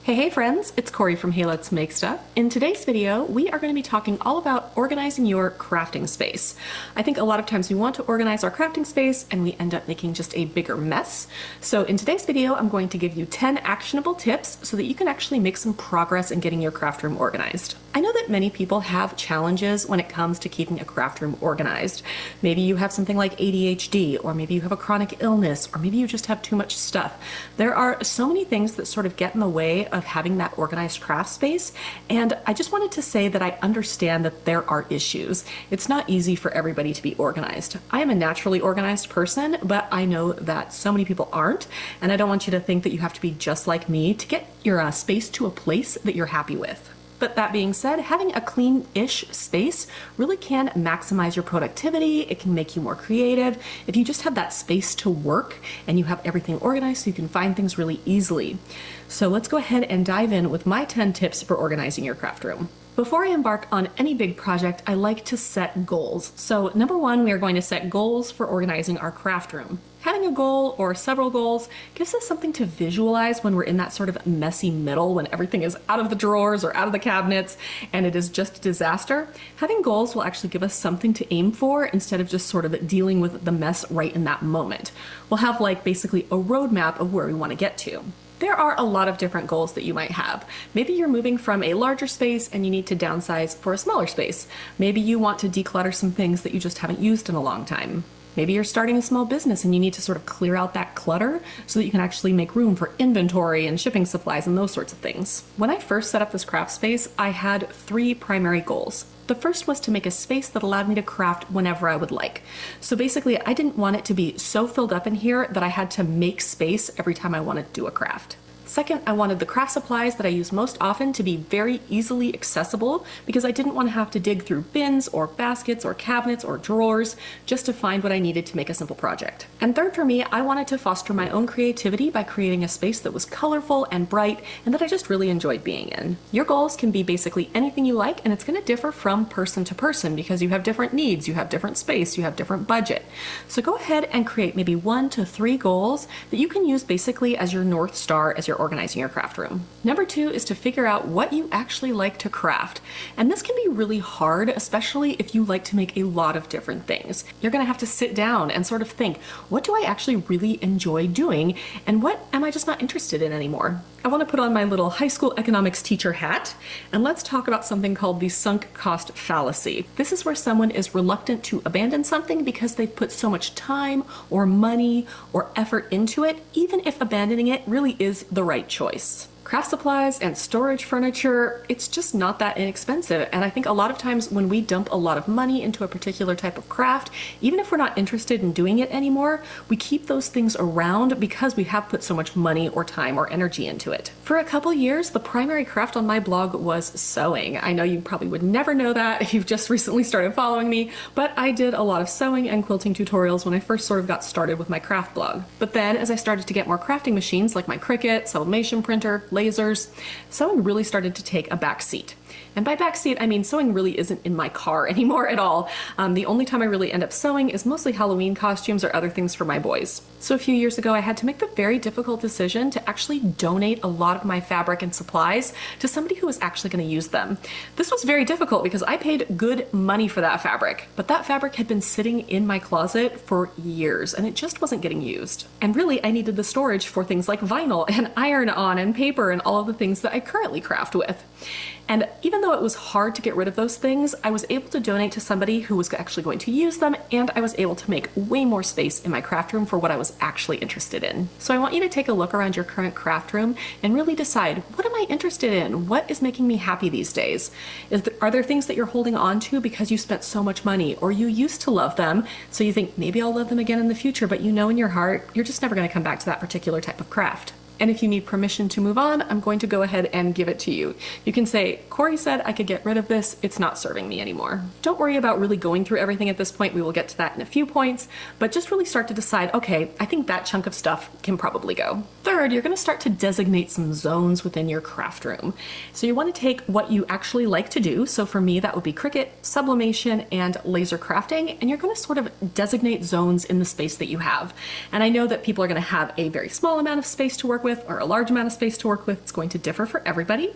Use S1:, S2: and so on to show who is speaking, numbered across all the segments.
S1: Hey friends, it's Corey from Hey Let's Make Stuff. In today's video, we are going to be talking all about organizing your crafting space. I think a lot of times we want to organize our crafting space and we end up making just a bigger mess. So in today's video, I'm going to give you 10 actionable tips so that you can actually make some progress in getting your craft room organized. I know that many people have challenges when it comes to keeping a craft room organized. Maybe you have something like ADHD, or maybe you have a chronic illness, or maybe you just have too much stuff. There are so many things that sort of get in the way of having that organized craft space, and I just wanted to say that I understand that there are issues. It's not easy for everybody to be organized. I am a naturally organized person, but I know that so many people aren't, and I don't want you to think that you have to be just like me to get your space to a place that you're happy with. But that being said, having a clean-ish space really can maximize your productivity. It can make you more creative. If you just have that space to work and you have everything organized so you can find things really easily. So let's go ahead and dive in with my 10 tips for organizing your craft room. Before I embark on any big project, I like to set goals. So number one, we are going to set goals for organizing our craft room. Having a goal or several goals gives us something to visualize when we're in that sort of messy middle, when everything is out of the drawers or out of the cabinets and it is just a disaster. Having goals will actually give us something to aim for instead of just sort of dealing with the mess right in that moment. We'll have like basically a roadmap of where we want to get to. There are a lot of different goals that you might have. Maybe you're moving from a larger space and you need to downsize for a smaller space. Maybe you want to declutter some things that you just haven't used in a long time. Maybe you're starting a small business and you need to sort of clear out that clutter so that you can actually make room for inventory and shipping supplies and those sorts of things. When I first set up this craft space, I had 3 primary goals. The first was to make a space that allowed me to craft whenever I would like. So basically, I didn't want it to be so filled up in here that I had to make space every time I wanted to do a craft. Second, I wanted the craft supplies that I use most often to be very easily accessible because I didn't want to have to dig through bins or baskets or cabinets or drawers just to find what I needed to make a simple project. And third for me, I wanted to foster my own creativity by creating a space that was colorful and bright and that I just really enjoyed being in. Your goals can be basically anything you like, and it's going to differ from person to person because you have different needs, you have different space, you have different budget. So go ahead and create maybe 1 to 3 goals that you can use basically as your North Star as you're organizing your craft room. Number 2 is to figure out what you actually like to craft. And this can be really hard, especially if you like to make a lot of different things. You're going to have to sit down and sort of think, what do I actually really enjoy doing and what am I just not interested in anymore? I want to put on my little high school economics teacher hat and let's talk about something called the sunk cost fallacy. This is where someone is reluctant to abandon something because they've put so much time or money or effort into it, even if abandoning it really is the right choice. Craft supplies and storage furniture, it's just not that inexpensive. And I think a lot of times when we dump a lot of money into a particular type of craft, even if we're not interested in doing it anymore, we keep those things around because we have put so much money or time or energy into it. For a couple years, the primary craft on my blog was sewing. I know you probably would never know that if you've just recently started following me, but I did a lot of sewing and quilting tutorials when I first sort of got started with my craft blog. But then as I started to get more crafting machines like my Cricut, sublimation printer, lasers, sewing really started to take a back seat. And by back seat, I mean sewing really isn't in my car anymore at all. The only time I really end up sewing is mostly Halloween costumes or other things for my boys. So a few years ago, I had to make the very difficult decision to actually donate a lot of my fabric and supplies to somebody who was actually going to use them. This was very difficult because I paid good money for that fabric, but that fabric had been sitting in my closet for years and it just wasn't getting used. And really, I needed the storage for things like vinyl and iron-on and paper and all of the things that I currently craft with. And even though it was hard to get rid of those things, I was able to donate to somebody who was actually going to use them, and I was able to make way more space in my craft room for what I was actually interested in. So I want you to take a look around your current craft room and really decide, what am I interested in? What is making me happy these days? Are there things that you're holding on to because you spent so much money or you used to love them, so you think maybe I'll love them again in the future, but you know in your heart, you're just never going to come back to that particular type of craft? And if you need permission to move on, I'm going to go ahead and give it to you. You can say, Corey said I could get rid of this, it's not serving me anymore. Don't worry about really going through everything at this point, we will get to that in a few points, but just really start to decide, okay, I think that chunk of stuff can probably go. Third, you're gonna start to designate some zones within your craft room. So you wanna take what you actually like to do, so for me that would be Cricut, sublimation, and laser crafting, and you're gonna sort of designate zones in the space that you have. And I know that people are gonna have a very small amount of space to work with, with or a large amount of space to work with. It's going to differ for everybody.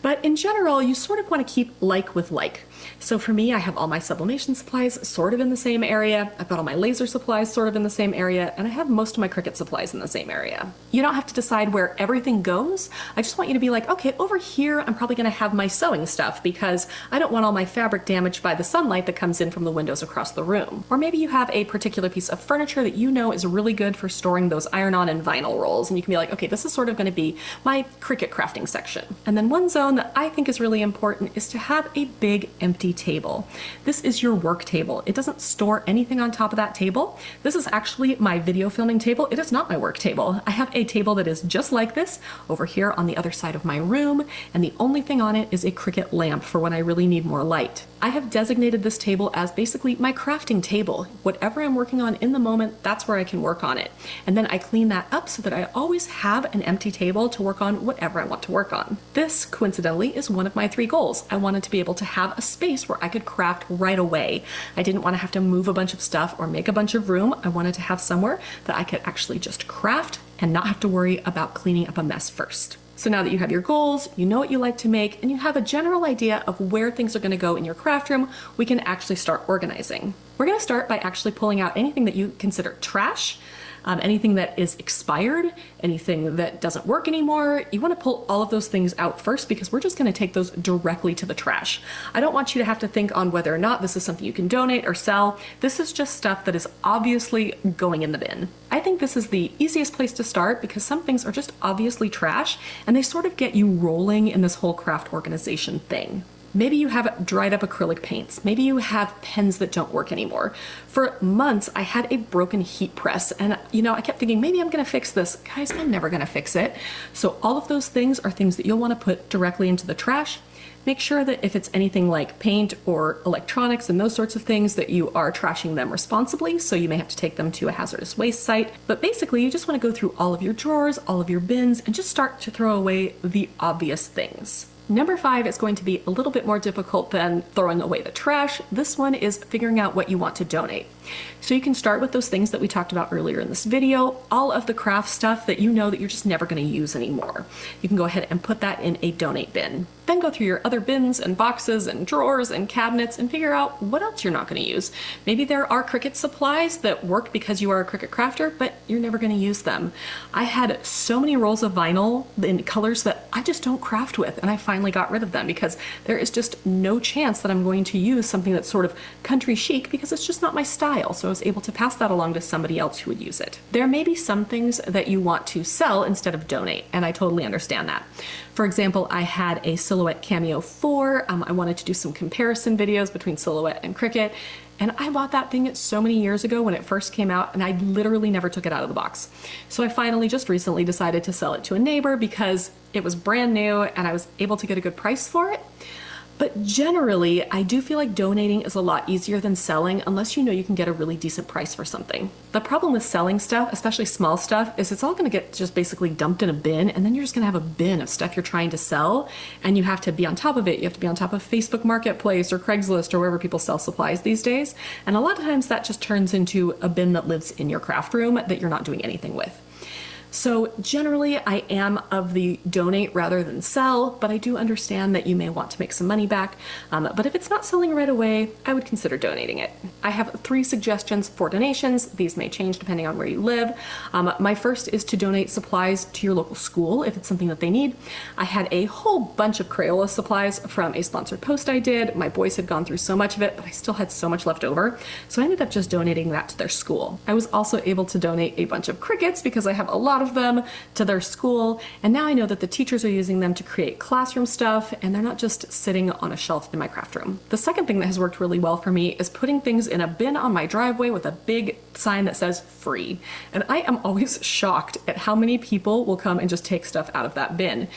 S1: But in general, you sort of want to keep like with like. So for me, I have all my sublimation supplies sort of in the same area. I've got all my laser supplies sort of in the same area, and I have most of my Cricut supplies in the same area. You don't have to decide where everything goes. I just want you to be like, okay, over here, I'm probably gonna have my sewing stuff because I don't want all my fabric damaged by the sunlight that comes in from the windows across the room. Or maybe you have a particular piece of furniture that you know is really good for storing those iron-on and vinyl rolls, and you can be like, okay, this is sort of gonna be my Cricut crafting section. And then one zone that I think is really important is to have a big empty table. This is your work table. It doesn't store anything on top of that table. This is actually my video filming table. It is not my work table. I have a table that is just like this over here on the other side of my room, and the only thing on it is a Cricut lamp for when I really need more light. I have designated this table as basically my crafting table. Whatever I'm working on in the moment, that's where I can work on it. And then I clean that up so that I always have an empty table to work on whatever I want to work on. This, coincidentally, is one of my 3 goals. I wanted to be able to have a space where I could craft right away. I didn't want to have to move a bunch of stuff or make a bunch of room. I wanted to have somewhere that I could actually just craft and not have to worry about cleaning up a mess first. So now that you have your goals, you know what you like to make, and you have a general idea of where things are going to go in your craft room, we can actually start organizing. We're going to start by actually pulling out anything that you consider trash, anything that is expired, anything that doesn't work anymore. You want to pull all of those things out first because we're just going to take those directly to the trash. I don't want you to have to think on whether or not this is something you can donate or sell. This is just stuff that is obviously going in the bin. I think this is the easiest place to start because some things are just obviously trash and they sort of get you rolling in this whole craft organization thing. Maybe you have dried up acrylic paints. Maybe you have pens that don't work anymore. For months, I had a broken heat press and I kept thinking, maybe I'm gonna fix this. Guys, I'm never gonna fix it. So all of those things are things that you'll wanna put directly into the trash. Make sure that if it's anything like paint or electronics and those sorts of things that you are trashing them responsibly, so you may have to take them to a hazardous waste site. But basically, you just want to go through all of your drawers, all of your bins, and just start to throw away the obvious things. Number 5 is going to be a little bit more difficult than throwing away the trash. This one is figuring out what you want to donate. So you can start with those things that we talked about earlier in this video, all of the craft stuff that you know that you're just never going to use anymore. You can go ahead and put that in a donate bin. Then go through your other bins and boxes and drawers and cabinets and figure out what else you're not going to use. Maybe there are Cricut supplies that work because you are a Cricut crafter, but you're never going to use them. I had so many rolls of vinyl in colors that I just don't craft with, and I finally got rid of them because there is just no chance that I'm going to use something that's sort of country chic because it's just not my style. So I was able to pass that along to somebody else who would use it. There may be some things that you want to sell instead of donate, and I totally understand that. For example, I had a Silhouette Cameo 4. I wanted to do some comparison videos between Silhouette and Cricut, and I bought that thing so many years ago when it first came out, and I literally never took it out of the box. So I finally just recently decided to sell it to a neighbor because it was brand new and I was able to get a good price for it. But generally, I do feel like donating is a lot easier than selling unless you know you can get a really decent price for something. The problem with selling stuff, especially small stuff, is it's all going to get just basically dumped in a bin, and then you're just going to have a bin of stuff you're trying to sell, and you have to be on top of it. You have to be on top of Facebook Marketplace or Craigslist or wherever people sell supplies these days. And a lot of times that just turns into a bin that lives in your craft room that you're not doing anything with. So generally I am of the donate rather than sell, but I do understand that you may want to make some money back. But if it's not selling right away, I would consider donating it. I have 3 suggestions for donations. These may change depending on where you live. My first is to donate supplies to your local school if it's something that they need. I had a whole bunch of Crayola supplies from a sponsored post I did. My boys had gone through so much of it, but I still had so much left over. So I ended up just donating that to their school. I was also able to donate a bunch of Cricuts because I have a lot of them to their school, and now I know that the teachers are using them to create classroom stuff, and they're not just sitting on a shelf in my craft room. The second thing that has worked really well for me is putting things in a bin on my driveway with a big sign that says free. And I am always shocked at how many people will come and just take stuff out of that bin.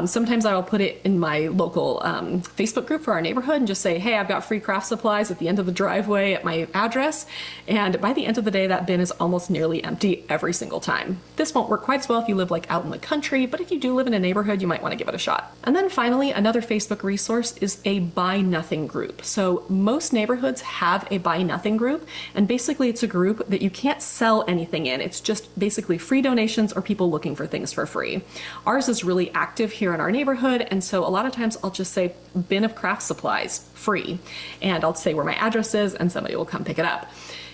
S1: Sometimes I'll put it in my local Facebook group for our neighborhood and just say, hey, I've got free craft supplies at the end of the driveway at my address. And by the end of the day, that bin is almost nearly empty every single time. This won't work quite as well if you live like out in the country, but if you do live in a neighborhood, you might want to give it a shot. And then finally, another Facebook resource is a Buy Nothing group. So most neighborhoods have a Buy Nothing group, and basically it's a group group that you can't sell anything in. It's just basically free donations or people looking for things for free. Ours is really active here in our neighborhood, and so a lot of times I'll just say bin of craft supplies, free, and I'll say where my address is and somebody will come pick it up.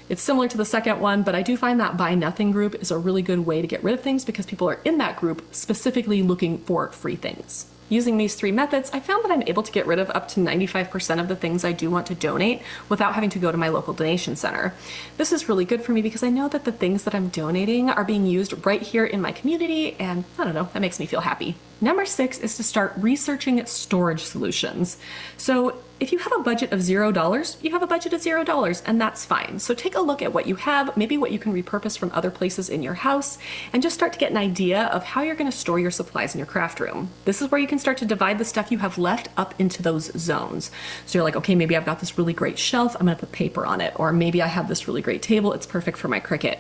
S1: It's similar to the second one, but I do find that Buy Nothing group is a really good way to get rid of things because people are in that group specifically looking for free things. Using these 3 methods, I found that I'm able to get rid of up to 95% of the things I do want to donate without having to go to my local donation center. This is really good for me because I know that the things that I'm donating are being used right here in my community, and I don't know, that makes me feel happy. Number 6 is to start researching storage solutions. So if you have a budget of $0, you have a budget of $0, and that's fine. So take a look at what you have, maybe what you can repurpose from other places in your house, and just start to get an idea of how you're going to store your supplies in your craft room. This is where you can start to divide the stuff you have left up into those zones. So you're like, okay, maybe I've got this really great shelf, I'm going to put paper on it, or maybe I have this really great table, it's perfect for my Cricut.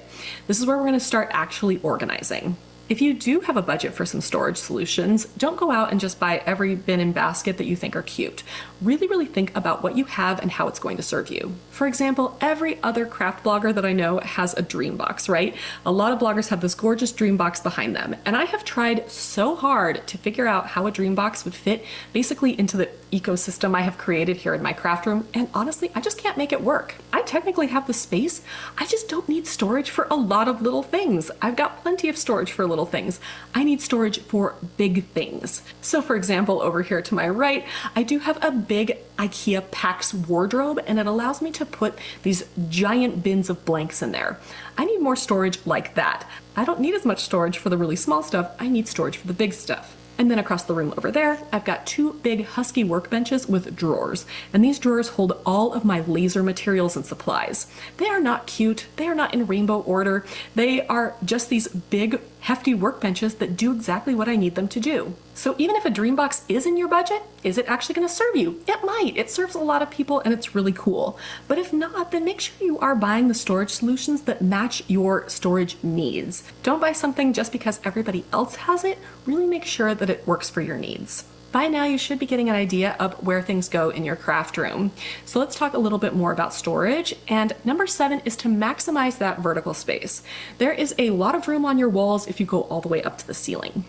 S1: This is where we're going to start actually organizing. If you do have a budget for some storage solutions, don't go out and just buy every bin and basket that you think are cute. Really think about what you have and how it's going to serve you. For example, every other craft blogger that I know has a dream box, right? A lot of bloggers have this gorgeous dream box behind them, and I have tried so hard to figure out how a dream box would fit basically into the ecosystem I have created here in my craft room, and honestly, I just can't make it work. I technically have the space, I just don't need storage for a lot of little things. I've got plenty of storage for little things. I need storage for big things. So for example, over here to my right, I do have a big IKEA PAX wardrobe, and it allows me to put these giant bins of blanks in there. I need more storage like that. I don't need as much storage for the really small stuff, I need storage for the big stuff. And then across the room over there, I've got 2 big Husky workbenches with drawers. And these drawers hold all of my laser materials and supplies. They are not cute, they are not in rainbow order, they are just these big, hefty workbenches that do exactly what I need them to do. So even if a dream box is in your budget, is it actually going to serve you? It might. It serves a lot of people and it's really cool. But if not, then make sure you are buying the storage solutions that match your storage needs. Don't buy something just because everybody else has it. Really make sure that it works for your needs. By now, you should be getting an idea of where things go in your craft room. So let's talk a little bit more about storage. And number 7 is to maximize that vertical space. There is a lot of room on your walls if you go all the way up to the ceiling.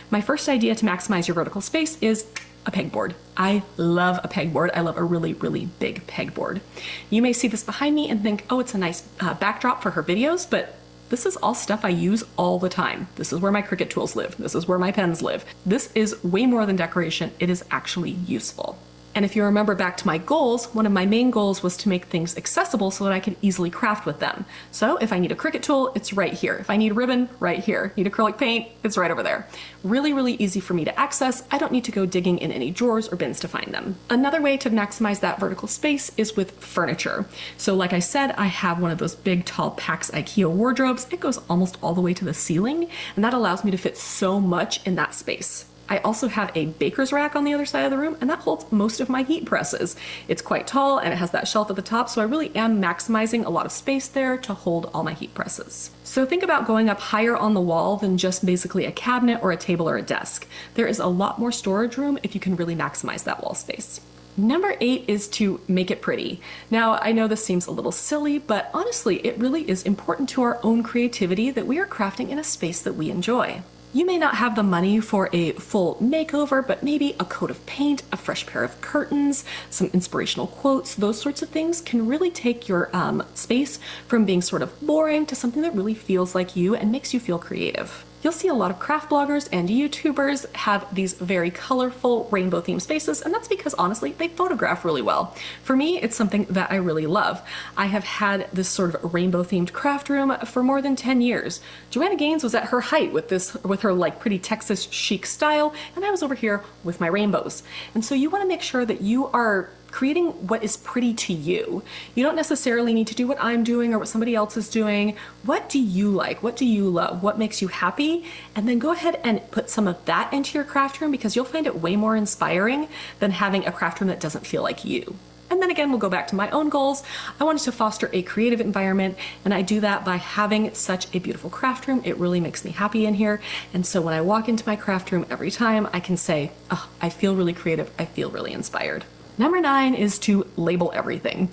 S1: My first idea to maximize your vertical space is a pegboard. I love a pegboard. I love a really big pegboard. You may see this behind me and think, oh, it's a nice backdrop for her videos, but this is all stuff I use all the time. This is where my Cricut tools live. This is where my pens live. This is way more than decoration. It is actually useful. And if you remember back to my goals, one of my main goals was to make things accessible so that I could easily craft with them. So if I need a Cricut tool, it's right here. If I need ribbon, right here. Need acrylic paint, it's right over there. Really easy for me to access. I don't need to go digging in any drawers or bins to find them. Another way to maximize that vertical space is with furniture. So like I said, I have one of those big tall PAX IKEA wardrobes. It goes almost all the way to the ceiling, and that allows me to fit so much in that space. I also have a baker's rack on the other side of the room, and that holds most of my heat presses. It's quite tall and it has that shelf at the top, so I really am maximizing a lot of space there to hold all my heat presses. So think about going up higher on the wall than just basically a cabinet or a table or a desk. There is a lot more storage room if you can really maximize that wall space. Number 8 is to make it pretty. Now, I know this seems a little silly, but honestly, it really is important to our own creativity that we are crafting in a space that we enjoy. You may not have the money for a full makeover, but maybe a coat of paint, a fresh pair of curtains, some inspirational quotes, those sorts of things can really take your space from being sort of boring to something that really feels like you and makes you feel creative. You'll see a lot of craft bloggers and YouTubers have these very colorful rainbow themed spaces, and that's because honestly, they photograph really well. For me, it's something that I really love. I have had this sort of rainbow themed craft room for more than 10 years. Joanna Gaines was at her height with her like pretty Texas chic style, and I was over here with my rainbows. And so you want to make sure that you are creating what is pretty to you. You don't necessarily need to do what I'm doing or what somebody else is doing. What do you like? What do you love? What makes you happy? And then go ahead and put some of that into your craft room because you'll find it way more inspiring than having a craft room that doesn't feel like you. And then again, we'll go back to my own goals. I wanted to foster a creative environment, and I do that by having such a beautiful craft room. It really makes me happy in here. And so when I walk into my craft room every time, I can say, oh, I feel really creative. I feel really inspired. Number 9 is to label everything.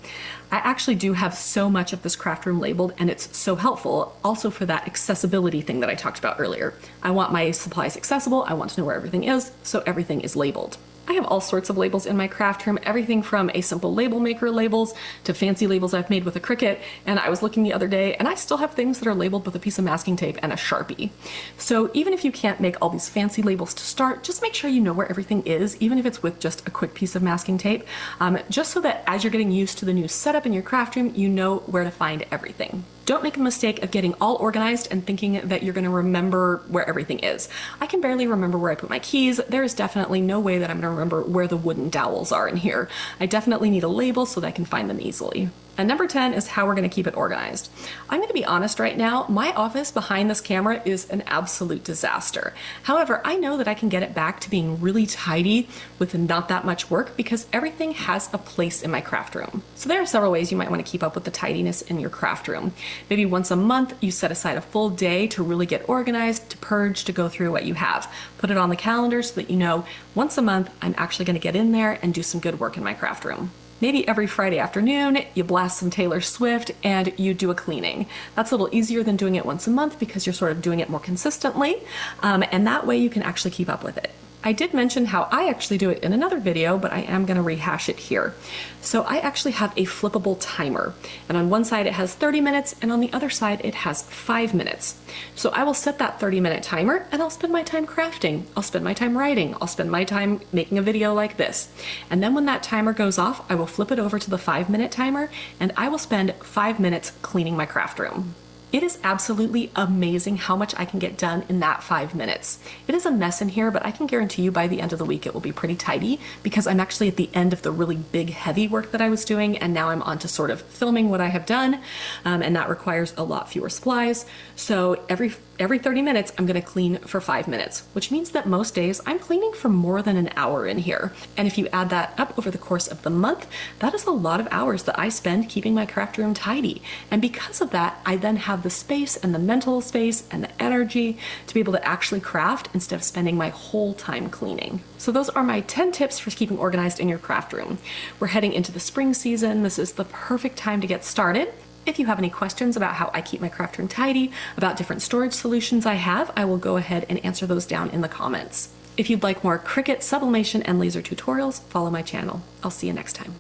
S1: I actually do have so much of this craft room labeled, and it's so helpful also for that accessibility thing that I talked about earlier. I want my supplies accessible, I want to know where everything is, so everything is labeled. I have all sorts of labels in my craft room, everything from a simple label maker labels to fancy labels I've made with a Cricut. And I was looking the other day and I still have things that are labeled with a piece of masking tape and a Sharpie. So even if you can't make all these fancy labels to start, just make sure you know where everything is, even if it's with just a quick piece of masking tape, just so that as you're getting used to the new setup in your craft room, you know where to find everything. Don't make a mistake of getting all organized and thinking that you're going to remember where everything is. I can barely remember where I put my keys. There is definitely no way that I'm going to remember where the wooden dowels are in here. I definitely need a label so that I can find them easily. And number 10 is how we're going to keep it organized. I'm going to be honest right now, my office behind this camera is an absolute disaster. However, I know that I can get it back to being really tidy with not that much work because everything has a place in my craft room. So there are several ways you might want to keep up with the tidiness in your craft room. Maybe once a month, you set aside a full day to really get organized, to purge, to go through what you have. Put it on the calendar so that you know once a month, I'm actually going to get in there and do some good work in my craft room. Maybe every Friday afternoon, you blast some Taylor Swift and you do a cleaning. That's a little easier than doing it once a month because you're sort of doing it more consistently, and that way you can actually keep up with it. I did mention how I actually do it in another video, but I am going to rehash it here. So I actually have a flippable timer, and on one side it has 30 minutes and on the other side it has 5 minutes. So I will set that 30-minute timer and I'll spend my time crafting, I'll spend my time writing, I'll spend my time making a video like this. And then when that timer goes off, I will flip it over to the 5-minute timer and I will spend 5 minutes cleaning my craft room. It is absolutely amazing how much I can get done in that 5 minutes. It is a mess in here, but I can guarantee you by the end of the week it will be pretty tidy because I'm actually at the end of the really big heavy work that I was doing, and now I'm on to sort of filming what I have done, and that requires a lot fewer supplies. So every 30 minutes I'm gonna clean for 5 minutes, which means that most days I'm cleaning for more than an hour in here. And if you add that up over the course of the month, that is a lot of hours that I spend keeping my craft room tidy. And because of that, I then have the space and the mental space and the energy to be able to actually craft instead of spending my whole time cleaning. So those are my 10 tips for keeping organized in your craft room. We're heading into the spring season. This is the perfect time to get started. If you have any questions about how I keep my craft room tidy, about different storage solutions I have, I will go ahead and answer those down in the comments. If you'd like more Cricut, sublimation, and laser tutorials, follow my channel. I'll see you next time.